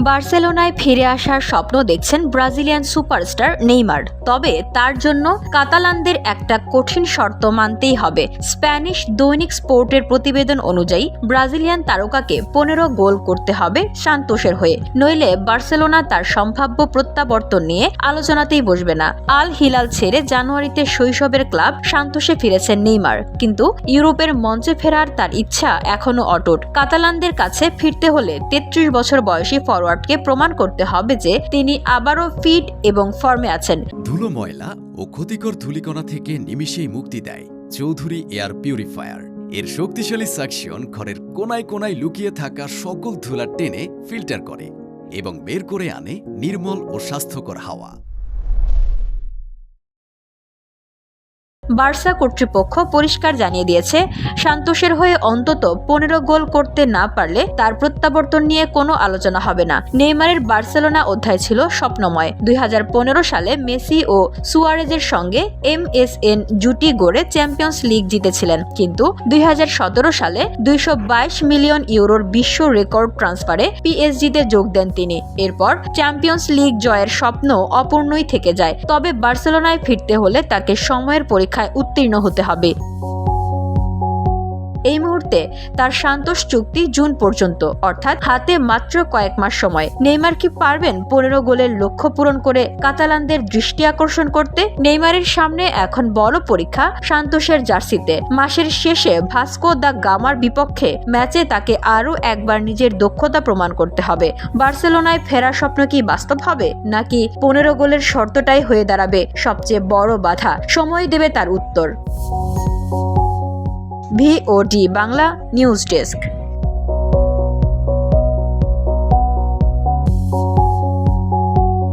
বার্সেলোনায় ফিরে আসার স্বপ্ন দেখছেন ব্রাজিলিয়ান সুপারস্টার নেইমার। তবে তার জন্য কাতালানদের একটা কঠিন শর্ত মানতেই হবে। স্প্যানিশ দৈনিক স্পোর্টের প্রতিবেদন অনুযায়ী ব্রাজিলিয়ান তারকাকে 15 গোল করতে হবে সান্তোসের হয়ে, নইলে বার্সেলোনা তার সম্ভাব্য প্রত্যাবর্তন নিয়ে আলোচনাতেই বসবে না। আল হিলাল ছেড়ে জানুয়ারিতে শৈশবের ক্লাব সান্তোসে ফিরেছেন নেইমার, কিন্তু ইউরোপের মঞ্চে ফেরার তার ইচ্ছা এখনো অটুট। কাতালানদের কাছে ফিরতে হলে 33 বছর বয়সী ফরওয়ার্ডকে প্রমাণ করতে হবে যে তিনি আবারও ফিট এবং ফর্মে আছেন। ধুলো, ময়লা ও ক্ষতিকর ধূলিকণা থেকে নিমিষেই মুক্তি দেয় চৌধুরী এয়ার পিউরিফায়ার। এর শক্তিশালী সাকশন ঘরের কোনায় কোনায় লুকিয়ে থাকা সকল ধুলা টেনে ফিল্টার করে এবং বের করে আনে নির্মল ও স্বাস্থ্যকর হাওয়া। বার্সা কর্তৃপক্ষ পরিষ্কার জানিয়ে দিয়েছে, সান্তোসের হয়ে অন্তত 15 গোল করতে না পারলে তার প্রত্যাবর্তন নিয়ে কোনো আলোচনা হবে না। নেইমারের বার্সেলোনা অধ্যায় ছিল স্বপ্নময়। 2015 সালে মেসি ও সুয়ারেজের সঙ্গে MSN জুটি গড়ে চ্যাম্পিয়ন্স লিগ জিতেছিলেন, কিন্তু 2017 সালে 222 মিলিয়ন ইউরোর বিশ্ব রেকর্ড ট্রান্সফারে PSG-তে যোগ দেন তিনি। এরপর চ্যাম্পিয়ন্স লিগ জয়ের স্বপ্ন অপূর্ণই থেকে যায়। তবে বার্সেলোনায় ফিরতে হলে তাকে সময়ের পরীক্ষায় উত্তীর্ণ হতে হবে। এই মুহূর্তে তার সান্তোস চুক্তি জুন পর্যন্ত, অর্থাৎ হাতে মাত্র কয়েক মাস সময়। নেইমার কি পারবেন 15 গোলের লক্ষ্য পূরণ করে কাতালানদের দৃষ্টি আকর্ষণ করতে? নেইমারের সামনে এখন বড় পরীক্ষা সান্তোসের জার্সিতে। মাসের শেষে ভাস্কো দা গামার বিপক্ষে ম্যাচে তাকে আরও একবার নিজের দক্ষতা প্রমাণ করতে হবে। বার্সেলোনায় ফেরার স্বপ্ন কি বাস্তব হবে, নাকি 15 গোলের শর্তটাই হয়ে দাঁড়াবে সবচেয়ে বড় বাধা? সময় দেবে তার উত্তর। VOD Bangla news desk.